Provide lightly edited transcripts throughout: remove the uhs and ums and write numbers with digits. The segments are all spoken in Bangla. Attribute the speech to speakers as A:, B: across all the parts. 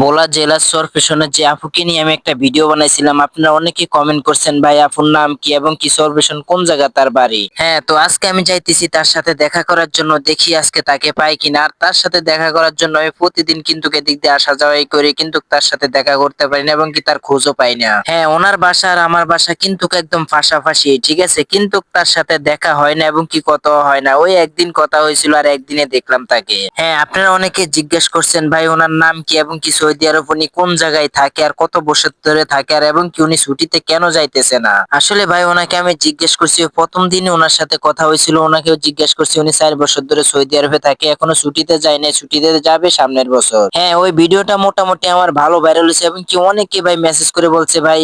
A: ভোলা জেলা সরফেশনের যে আপুকে নিয়ে আমি একটা ভিডিও বানাইছিলাম, আপনারা অনেকে কমেন্ট করছেন ভাই আপুর নাম কি এবং কি সরফেশন কোন জায়গা তার বাড়ি। হ্যাঁ, তো আজকে আমি যাইতেছি তার সাথে দেখা করার জন্য, দেখি আজকে তাকে পাই কিনা। আর তার সাথে দেখা করার জন্য আমি প্রতিদিন কিন্তু এদিক দিয়ে আসা যাওয়াই করি, কিন্তু তার সাথে দেখা করতে পারি না এবং কি তার খোঁজও পাই না। হ্যাঁ, ওনার বাসা আর আমার বাসা কিন্তু একদম পাশাপাশি, ঠিক আছে, কিন্তু তার সাথে দেখা হয় না এবং কি কথা হয় না। ওই একদিন কথা হয়েছিল আর একদিনে দেখলাম তাকে। হ্যাঁ, আপনারা অনেকে জিজ্ঞেস করছেন ভাই ওনার নাম কি এবং কি সৌদি আরব উনি কোন জায়গায় থাকে আর কত বছর ধরে থাকে আর এবং কি উনি ছুটিতে কেন যাইতেছে না। আসলে ভাই ওনাকে আমি জিজ্ঞেস করছি, প্রথম দিনে ওনার সাথে কথা হয়েছিল, ওনাকেও জিজ্ঞেস করছি, উনি 4 বছর ধরে সৌদি আরবে থাকে, এখনো ছুটিতে যায় নাই, ছুটিতে যাবে সামনের বছর। হ্যাঁ, ওই ভিডিওটা মোটামুটি আমার ভালো ভাইরাল হয়েছে এবং কি অনেকে ভাই মেসেজ করে বলছে ভাই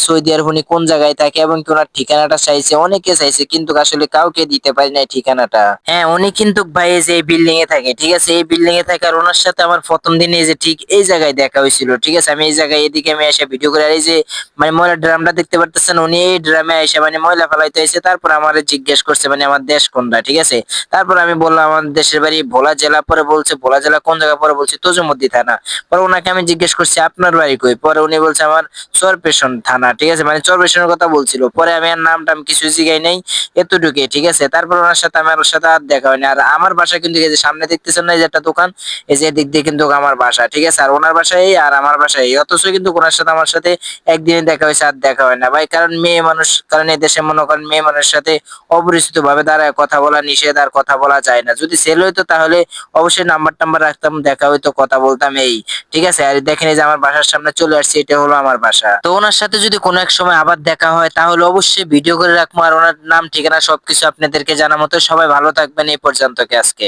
A: সৌদি আরব উনি কোন জায়গায় থাকে এবং কি ওনার ঠিকানাটা চাইছে, অনেকে চাইছে কিন্তু আসলে কাউকে দিতে পারি নাই ঠিকানাটা। হ্যাঁ, উনি কিন্তু ভাই এই যে এই বিল্ডিং এ থাকে, ঠিক আছে, এই বিল্ডিং এ থাকে। আর ওনার সাথে আমার প্রথম দিনে এই যে ঠিক এই জায়গায় দেখা হয়েছিল, ঠিক আছে, আমি এই জায়গায় এদিকে আমি এসে ভিডিও করে, আর এই যে মানে ময়লার ড্রামটা দেখতে পারতেছেন, উনি এই ড্রামে এসে মানে ময়লা ফেলাইতে এসে তারপর আমার জিজ্ঞেস করছে মানে আমার দেশ কোনটা, ঠিক আছে। তারপর আমি বললাম আমার দেশের বাড়ি ভোলা জেলা, পরে বলছে ভোলা জেলা কোন জায়গা, পরে বলছে তোজুমদ্দি থানা। পরে ওনাকে আমি জিজ্ঞেস করছি আপনার বাড়ি কই, পরে উনি বলছে আমার চরপেশন থানা, ঠিক আছে, মানে চরপেশনের কথা বলছিল। পরে আমি আর নাম টাম কিছু জিগাই নাই, এতটুকুই, ঠিক আছে। তারপর ওনার সাথে আমার সাথে আর দেখা হয়নি। আর আমার বাসা কিন্তু এই যে সামনে দেখতেছেন না, এই যে একটা দোকান, এই যে দিক দিয়ে কিন্তু আমার বাসা, ঠিক আছে। আর ওনার বাসায় এই আর আমার বাসায় এই, অথচ কিন্তু ওনার সাথে আমার সাথে একদিনে দেখা হয়েছে আর দেখা হয় না ভাই। কারণ মেয়ে মানুষ, কারণ এই দেশে মনে করেন মেয়ে মানুষের সাথে অপরিচিত ভাবে দাঁড়ায় কথা বলা নিষেধ, আর কথা বলা যায় না। যদি সেল হইতো তাহলে অবশ্যই নাম্বার টাম্বার রাখতাম, দেখা হইতো, কথা বলতাম এই, ঠিক আছে। আর দেখেন এই যে আমার বাসার সামনে চলে আসছে, এটা হলো আমার বাসা। তো ওনার সাথে যদি কোনো এক সময় আবার দেখা হয় তাহলে অবশ্যই ভিডিও করে রাখবো আর ওনার নাম ঠিকানা সবকিছু আপনাদেরকে জানার মতো। সবাই ভালো থাকবেন, এই পর্যন্ত আজকে।